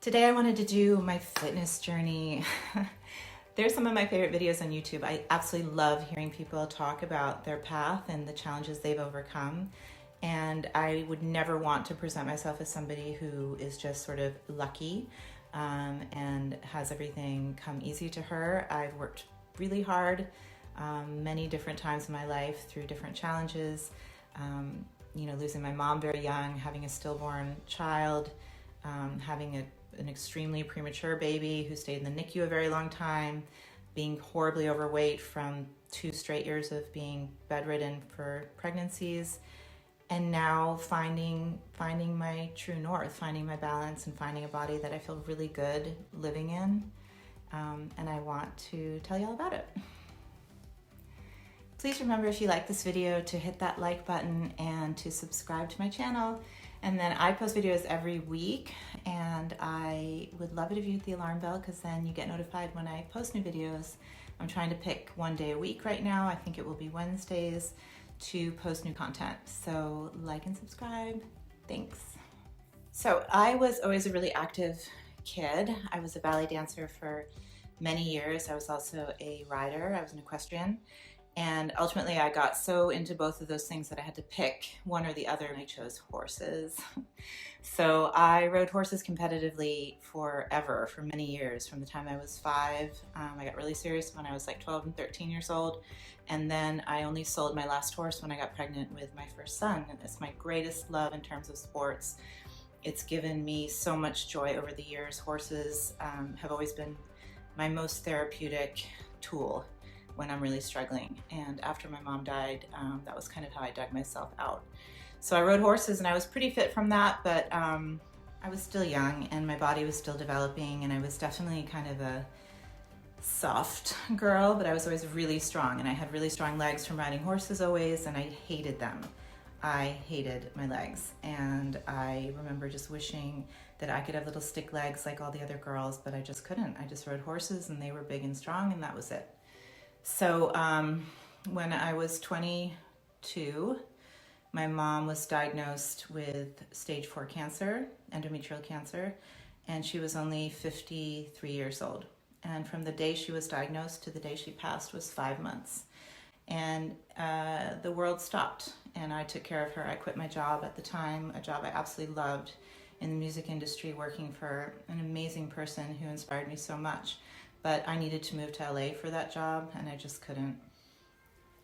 Today I wanted to do my fitness journey. There's some of my favorite videos on YouTube. I absolutely love hearing people talk about their path and the challenges they've overcome. And I would never want to present myself as somebody who is just sort of lucky and has everything come easy to her. I've worked really hard many different times in my life through different challenges. Losing my mom very young, having a stillborn child, having an extremely premature baby who stayed in the NICU a very long time, being horribly overweight from 2 straight years of being bedridden for pregnancies, and now finding my true north, finding my balance, and finding a body that I feel really good living in. And I want to tell you all about it. Please remember, if you like this video, to hit that like button and to subscribe to my channel. And then I post videos every week, and I would love it if you hit the alarm bell, because then you get notified when I post new videos. I'm trying to pick one day a week right now. I think it will be Wednesdays to post new content. So like and subscribe. Thanks. So I was always a really active kid. I was a ballet dancer for many years. I was also a rider. I was an equestrian. And ultimately I got so into both of those things that I had to pick one or the other, and I chose horses. So I rode horses competitively forever, for many years, from the time I was 5. I got really serious when I was like 12 and 13 years old. And then I only sold my last horse when I got pregnant with my first son. And it's my greatest love in terms of sports. It's given me so much joy over the years. Horses have always been my most therapeutic tool when I'm really struggling. And after my mom died, that was kind of how I dug myself out. So I rode horses, and I was pretty fit from that, but I was still young and my body was still developing, and I was definitely kind of a soft girl, but I was always really strong, and I had really strong legs from riding horses always, and I hated them. I hated my legs, and I remember just wishing that I could have little stick legs like all the other girls, but I just couldn't. I just rode horses, and they were big and strong, and that was it. So when I was 22, my mom was diagnosed with stage 4 cancer, endometrial cancer, and she was only 53 years old. And from the day she was diagnosed to the day she passed was 5 months. And the world stopped, and I took care of her. I quit my job at the time, a job I absolutely loved in the music industry, working for an amazing person who inspired me so much. But I needed to move to LA for that job, and I just couldn't.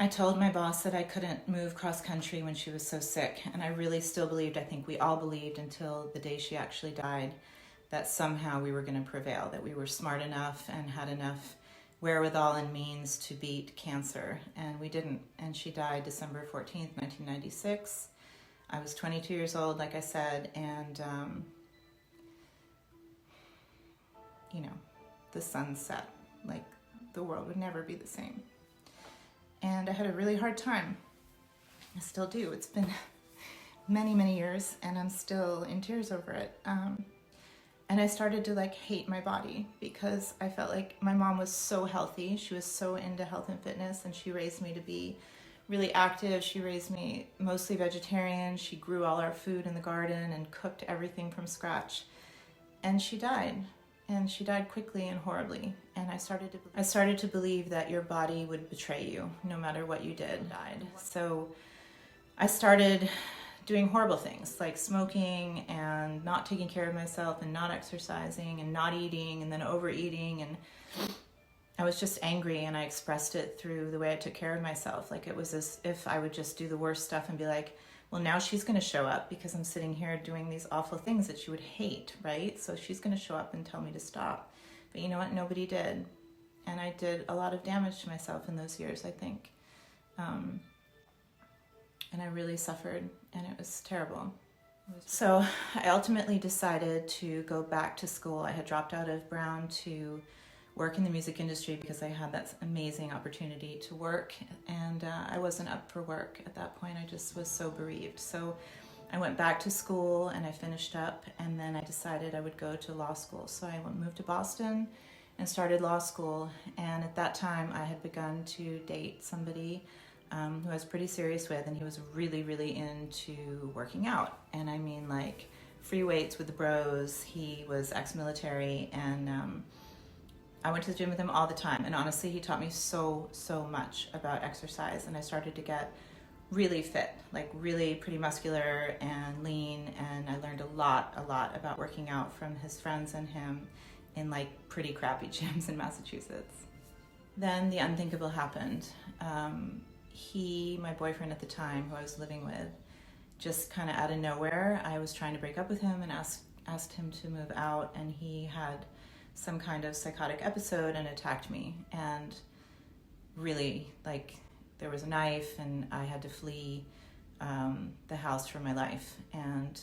I told my boss that I couldn't move cross country when she was so sick, and I really still believed, I think we all believed until the day she actually died, that somehow we were going to prevail, that we were smart enough and had enough wherewithal and means to beat cancer, and we didn't. And she died December 14th, 1996. I was 22 years old, like I said, and the sun set, like the world would never be the same. And I had a really hard time. I still do. It's been many, many years, and I'm still in tears over it. And I started to hate my body, because I felt like my mom was so healthy. She was so into health and fitness, and she raised me to be really active. She raised me mostly vegetarian. She grew all our food in the garden and cooked everything from scratch. And she died. And she died quickly and horribly. And I started to believe that your body would betray you no matter what you did. Died. So I started doing horrible things like smoking and not taking care of myself and not exercising and not eating and then overeating. And I was just angry, and I expressed it through the way I took care of myself. Like, it was as if I would just do the worst stuff and be like, well, now she's going to show up because I'm sitting here doing these awful things that she would hate, right? So she's going to show up and tell me to stop. But you know what? Nobody did. And I did a lot of damage to myself in those years, I think. And I really suffered, and it was terrible. So I ultimately decided to go back to school. I had dropped out of Brown to work in the music industry because I had that amazing opportunity to work, and I wasn't up for work at that point. I just was so bereaved. So I went back to school, and I finished up, and then I decided I would go to law school. So I moved to Boston and started law school, and at that time I had begun to date somebody who I was pretty serious with, and he was really, really into working out. And I mean, like, free weights with the bros. He was ex-military, and I went to the gym with him all the time. And honestly, he taught me so much about exercise, and I started to get really fit, like really pretty muscular and lean, and I learned a lot about working out from his friends and him in like pretty crappy gyms in Massachusetts. Then the unthinkable happened. My boyfriend at the time, who I was living with, just kind of out of nowhere, I was trying to break up with him and asked him to move out, and he had some kind of psychotic episode and attacked me, and really, like, there was a knife and I had to flee the house for my life, and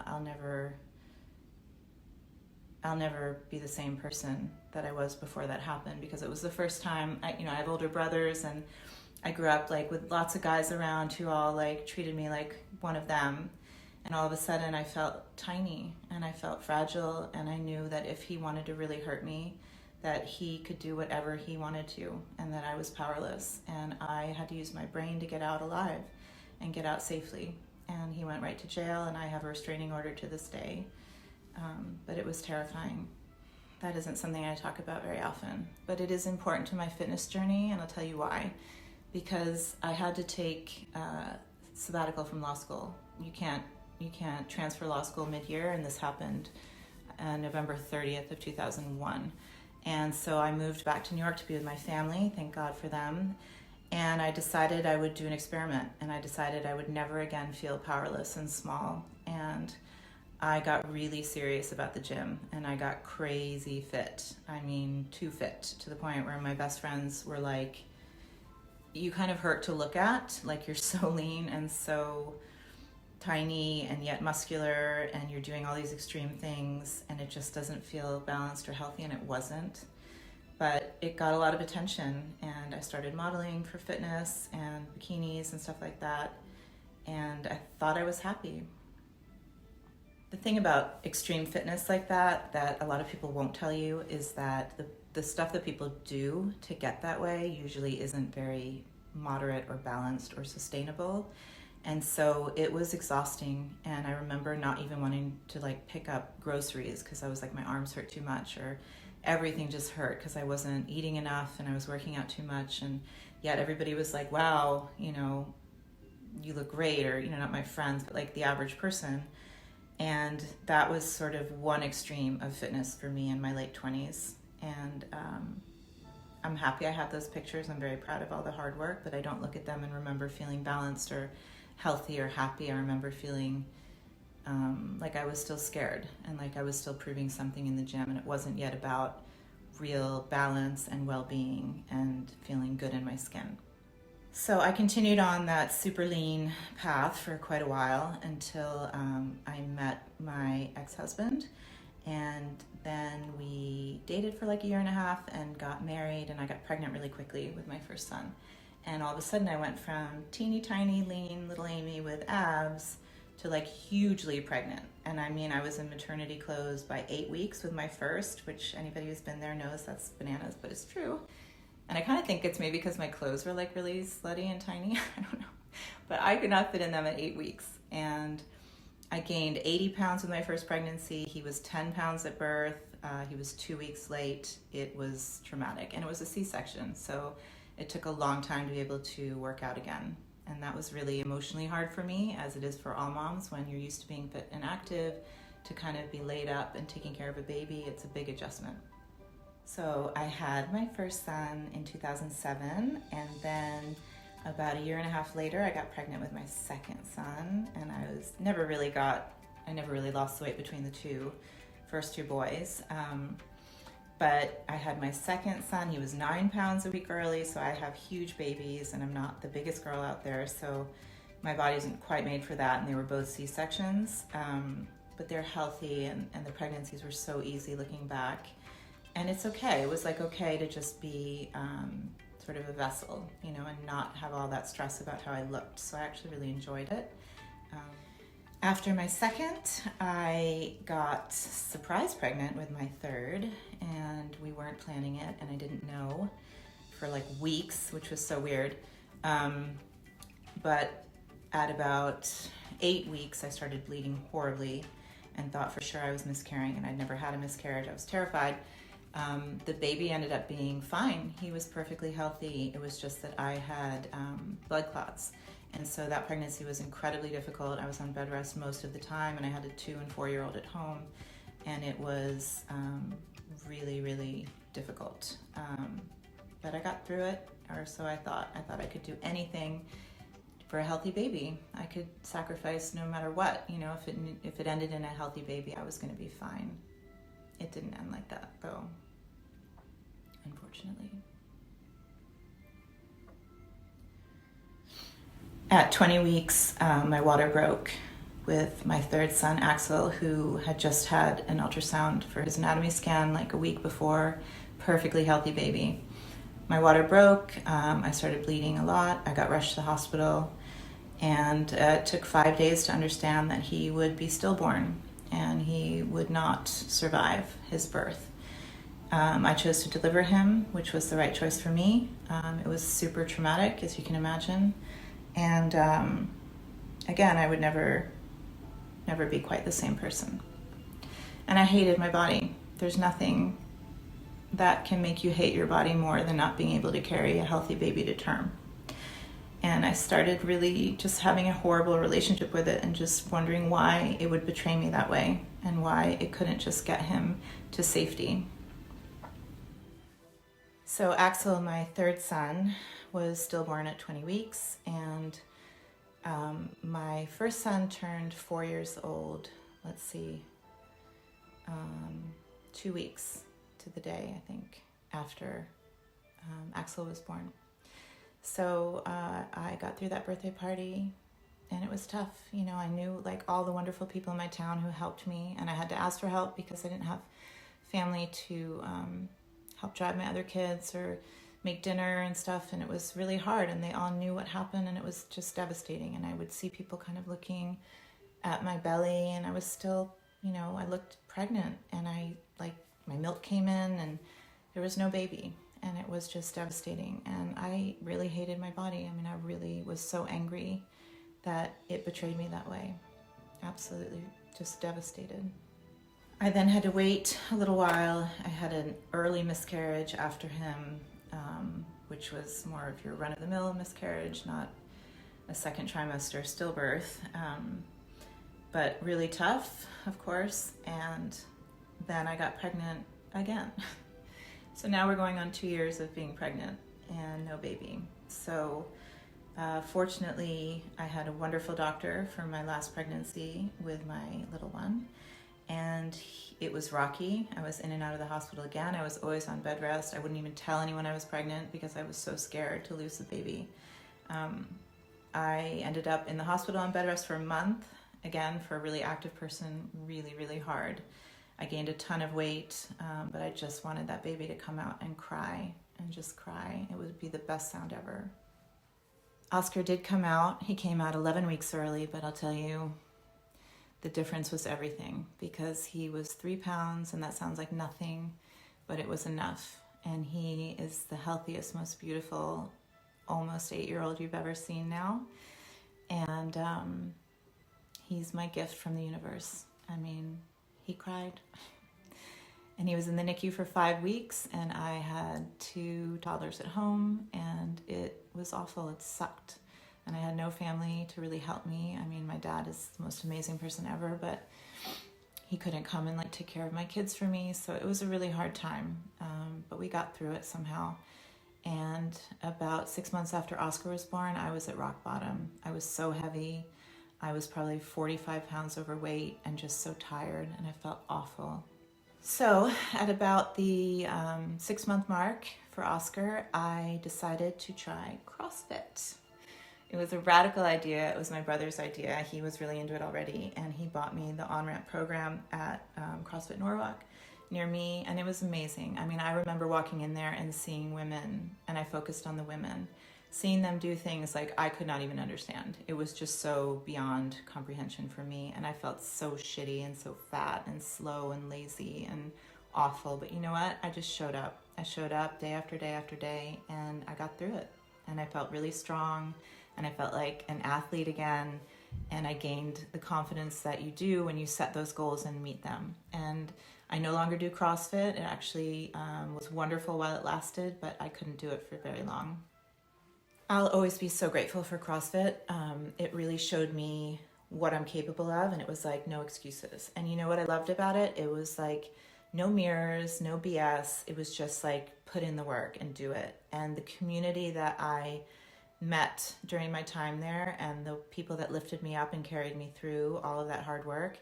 I'll never be the same person that I was before that happened, because it was the first time. I have older brothers, and I grew up like with lots of guys around who all like treated me like one of them, and all of a sudden I felt tiny and I felt fragile, and I knew that if he wanted to really hurt me, that he could do whatever he wanted to, and that I was powerless, and I had to use my brain to get out alive and get out safely. And he went right to jail, and I have a restraining order to this day. But it was terrifying. That isn't something I talk about very often, but it is important to my fitness journey, and I'll tell you why. Because I had to take a sabbatical from law school. You can't transfer law school mid-year, and this happened November 30th of 2001. And so I moved back to New York to be with my family, thank God for them. And I decided I would do an experiment, and I decided I would never again feel powerless and small. And I got really serious about the gym, and I got crazy fit. I mean, too fit, to the point where my best friends were like, you kind of hurt to look at, like you're so lean and so tiny and yet muscular, and you're doing all these extreme things, and it just doesn't feel balanced or healthy, and it wasn't. But it got a lot of attention, and I started modeling for fitness and bikinis and stuff like that, and I thought I was happy. The thing about extreme fitness like that a lot of people won't tell you, is that the stuff that people do to get that way usually isn't very moderate or balanced or sustainable. And so it was exhausting, and I remember not even wanting to like pick up groceries because I was like, my arms hurt too much, or everything just hurt because I wasn't eating enough and I was working out too much. And yet everybody was like, wow, you look great, or not my friends, but like the average person. And that was sort of one extreme of fitness for me in my late 20s. And I'm happy I have those pictures. I'm very proud of all the hard work, but I don't look at them and remember feeling balanced or healthy or happy. I remember feeling like I was still scared, and like I was still proving something in the gym, and it wasn't yet about real balance and well-being and feeling good in my skin. So I continued on that super lean path for quite a while until I met my ex-husband, and then we dated for like a year and a half and got married, and I got pregnant really quickly with my first son. And all of a sudden I went from teeny tiny lean little Amy with abs to like hugely pregnant. And I mean, I was in maternity clothes by 8 weeks with my first, which anybody who's been there knows that's bananas, but it's true. And I kind of think it's maybe because my clothes were like really slutty and tiny. I don't know. But I could not fit in them at 8 weeks. And I gained 80 pounds with my first pregnancy. He was 10 pounds at birth. He was 2 weeks late. It was traumatic. And it was a C-section. So it took a long time to be able to work out again. And that was really emotionally hard for me, as it is for all moms. When you're used to being fit and active, to kind of be laid up and taking care of a baby, it's a big adjustment. So I had my first son in 2007, and then about a year and a half later, I got pregnant with my second son, and I never really lost the weight between the first two boys. But I had my second son. He was 9 pounds a week early, so I have huge babies, and I'm not the biggest girl out there, so my body isn't quite made for that, and they were both C-sections. But they're healthy, and the pregnancies were so easy looking back. And it's okay. It was like okay to just be sort of a vessel, and not have all that stress about how I looked. So I actually really enjoyed it. After my second, I got surprise pregnant with my third, and we weren't planning it, and I didn't know for like weeks, which was so weird. But at about 8 weeks, I started bleeding horribly, and thought for sure I was miscarrying, and I'd never had a miscarriage. I was terrified. The baby ended up being fine. He was perfectly healthy. It was just that I had blood clots. And so that pregnancy was incredibly difficult. I was on bed rest most of the time, and I had a 2 and 4-year-old at home. And it was really, really difficult. But I got through it, or so I thought. I thought I could do anything for a healthy baby. I could sacrifice no matter what. You know, if it ended in a healthy baby, I was going to be fine. It didn't end like that, though, unfortunately. At 20 weeks, my water broke with my third son, Axel, who had just had an ultrasound for his anatomy scan like a week before. Perfectly healthy baby. My water broke. I started bleeding a lot. I got rushed to the hospital, and it took 5 days to understand that he would be stillborn and he would not survive his birth. I chose to deliver him, which was the right choice for me. It was super traumatic, as you can imagine. And again, I would never be quite the same person. And I hated my body. There's nothing that can make you hate your body more than not being able to carry a healthy baby to term. And I started really just having a horrible relationship with it, and just wondering why it would betray me that way, and why it couldn't just get him to safety. So Axel, my third son, was stillborn at 20 weeks, and my first son turned 4 years old, 2 weeks to the day, I think, after Axel was born. So I got through that birthday party, and it was tough. You know, I knew like all the wonderful people in my town who helped me, and I had to ask for help because I didn't have family to help drive my other kids or make dinner and stuff, and it was really hard, and they all knew what happened, and it was just devastating. And I would see people kind of looking at my belly, and I was still, you know, I looked pregnant, and my milk came in and there was no baby, and it was just devastating. And I really hated my body. I mean, I really was so angry that it betrayed me that way. Absolutely just devastated. I then had to wait a little while. I had an early miscarriage after him, which was more of your run-of-the-mill miscarriage, not a second trimester stillbirth, but really tough, of course. And then I got pregnant again. So now we're going on 2 years of being pregnant and no baby. So fortunately, I had a wonderful doctor for my last pregnancy with my little one, and it was rocky. I was in and out of the hospital again. I was always on bed rest. I wouldn't even tell anyone I was pregnant because I was so scared to lose the baby. I ended up in the hospital on bed rest for a month. Again, for a really active person, really, really hard. I gained a ton of weight, but I just wanted that baby to come out and cry, and just cry. It would be the best sound ever. Oscar did come out. He came out 11 weeks early, but I'll tell you, the difference was everything, because he was 3 pounds, and that sounds like nothing, but it was enough. And he is the healthiest, most beautiful, almost 8-year-old you've ever seen now. And he's my gift from the universe. I mean, he cried. And he was in the NICU for 5 weeks, and I had 2 toddlers at home, and it was awful. It sucked. And I had no family to really help me. I mean, my dad is the most amazing person ever, but he couldn't come and take care of my kids for me. So it was a really hard time, but we got through it somehow. And about 6 months after Oscar was born, I was at rock bottom. I was so heavy. I was probably 45 pounds overweight and just so tired, and I felt awful. So at about the 6-month mark for Oscar, I decided to try CrossFit. It was a radical idea. It was my brother's idea. He was really into it already, and he bought me the on-ramp program at CrossFit Norwalk near me, and it was amazing. I mean, I remember walking in there and seeing women, and I focused on the women, seeing them do things like I could not even understand. It was just so beyond comprehension for me, and I felt so shitty and so fat and slow and lazy and awful. But you know what? I just showed up. I showed up day after day after day, and I got through it. And I felt really strong, and I felt like an athlete again. And I gained the confidence that you do when you set those goals and meet them. And I no longer do CrossFit. It actually was wonderful while it lasted, but I couldn't do it for very long. I'll always be so grateful for CrossFit. It really showed me what I'm capable of, and it was like no excuses. And you know what I loved about it? It was like no mirrors, no BS. It was just like put in the work and do it. And the community that I met during my time there and the people that lifted me up and carried me through all of that hard work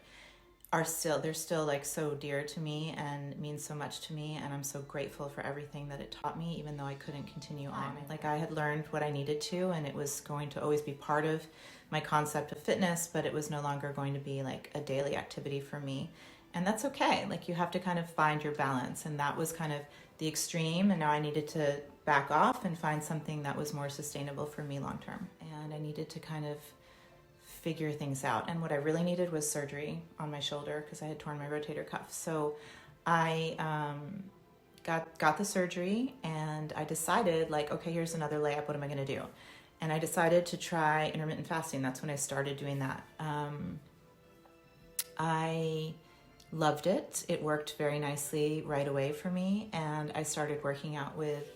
they're still like so dear to me and mean so much to me, and I'm so grateful for everything that it taught me, even though I couldn't continue on. Like I had learned what I needed to, and it was going to always be part of my concept of fitness, but it was no longer going to be like a daily activity for me. And that's okay. Like you have to kind of find your balance, and that was kind of the extreme, and now I needed to back off and find something that was more sustainable for me long term. And I needed to kind of figure things out. And what I really needed was surgery on my shoulder because I had torn my rotator cuff. So I got the surgery, and I decided like, okay, here's another layup. What am I going to do? And I decided to try intermittent fasting. That's when I started doing that. I loved it. It worked very nicely right away for me. And I started working out with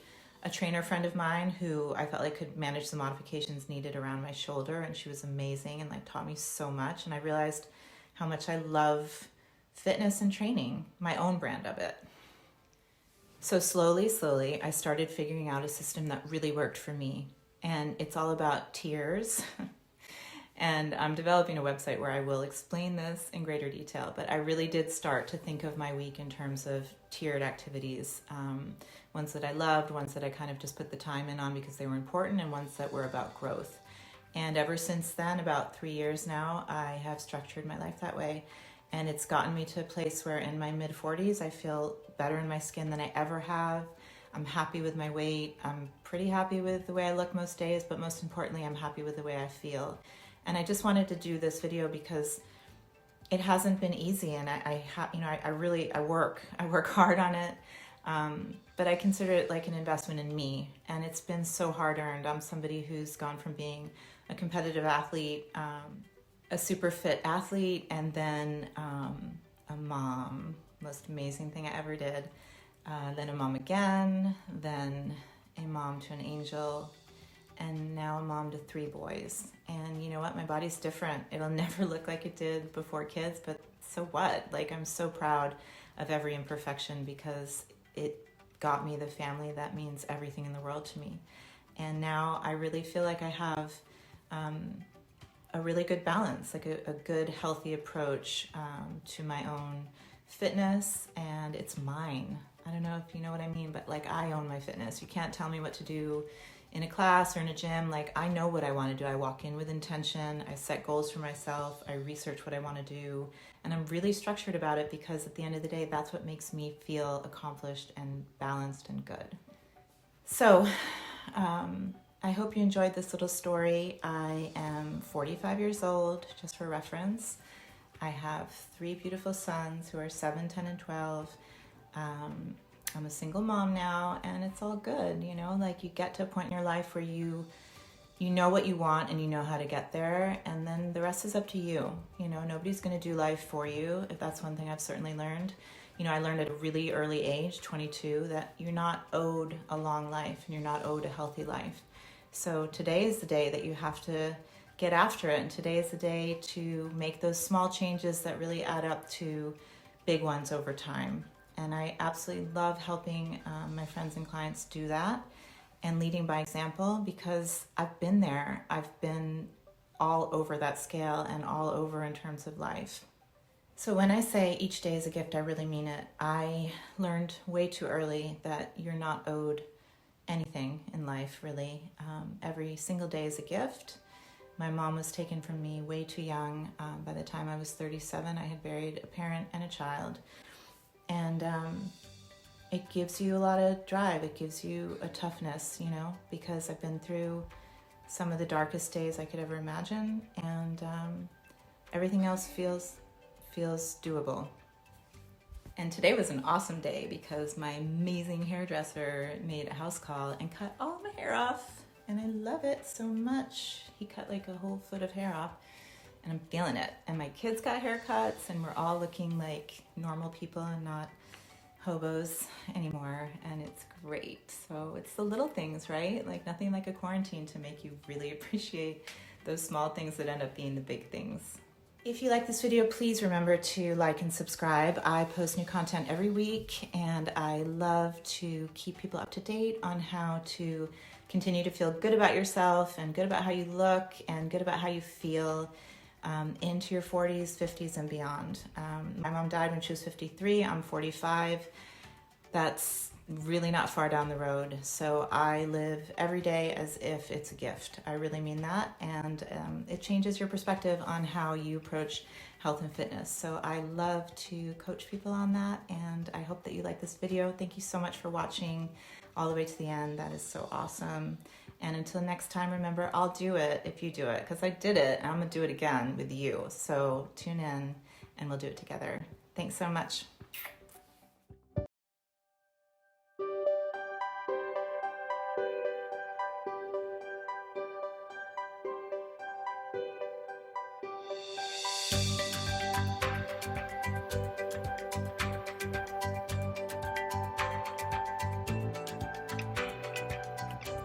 a trainer friend of mine who I felt like could manage the modifications needed around my shoulder, and she was amazing and like taught me so much. And I realized how much I love fitness and training, my own brand of it. So slowly, I started figuring out a system that really worked for me. And it's all about tiers. And I'm developing a website where I will explain this in greater detail, but I really did start to think of my week in terms of tiered activities. Ones that I loved, ones that I kind of just put the time in on because they were important, and ones that were about growth. And ever since then, about 3 years now, I have structured my life that way. And it's gotten me to a place where in my mid-40s, I feel better in my skin than I ever have. I'm happy with my weight. I'm pretty happy with the way I look most days, but most importantly, I'm happy with the way I feel. And I just wanted to do this video because it hasn't been easy, and I work hard on it, but I consider it like an investment in me, and it's been so hard earned. I'm somebody who's gone from being a competitive athlete, a super fit athlete, and then a mom, most amazing thing I ever did, then a mom again, then a mom to an angel, and now a mom to 3 boys. And you know what? My body's different. It'll never look like it did before kids, but so what? Like, I'm so proud of every imperfection because it got me the family that means everything in the world to me. And now I really feel like I have a really good balance, like a good, healthy approach to my own fitness, and it's mine. I don't know if you know what I mean, but like I own my fitness. You can't tell me what to do in a class or in a gym. Like I know what I want to do. I walk in with intention. I set goals for myself. I research what I want to do. And I'm really structured about it because at the end of the day, that's what makes me feel accomplished and balanced and good. So I hope you enjoyed this little story. I am 45 years old, just for reference. I have 3 beautiful sons who are 7, 10, and 12. I'm a single mom now, and it's all good, you know, like you get to a point in your life where you know what you want and you know how to get there, and then the rest is up to you. You know, nobody's going to do life for you. If that's one thing I've certainly learned. You know, I learned at a really early age, 22, that you're not owed a long life and you're not owed a healthy life. So today is the day that you have to get after it, and today is the day to make those small changes that really add up to big ones over time. And I absolutely love helping my friends and clients do that and leading by example because I've been there. I've been all over that scale and all over in terms of life. So when I say each day is a gift, I really mean it. I learned way too early that you're not owed anything in life, really. Every single day is a gift. My mom was taken from me way too young. By the time I was 37, I had buried a parent and a child. And it gives you a lot of drive. It gives you a toughness, you know, because I've been through some of the darkest days I could ever imagine, and everything else feels doable. And today was an awesome day because my amazing hairdresser made a house call and cut all of my hair off, and I love it so much. He cut like a whole foot of hair off, and I'm feeling it. And my kids got haircuts, and we're all looking like normal people and not hobos anymore, and it's great. So it's the little things, right? Like nothing like a quarantine to make you really appreciate those small things that end up being the big things. If you like this video, please remember to like and subscribe. I post new content every week, and I love to keep people up to date on how to continue to feel good about yourself and good about how you look and good about how you feel into your 40s, 50s, and beyond. My mom died when she was 53. I'm 45. That's really not far down the road. So I live every day as if it's a gift. I really mean that. And it changes your perspective on how you approach health and fitness. So I love to coach people on that. And I hope that you like this video. Thank you so much for watching all the way to the end. That is so awesome. And until next time, remember, I'll do it if you do it, because I did it and I'm gonna do it again with you. So tune in and we'll do it together. Thanks so much.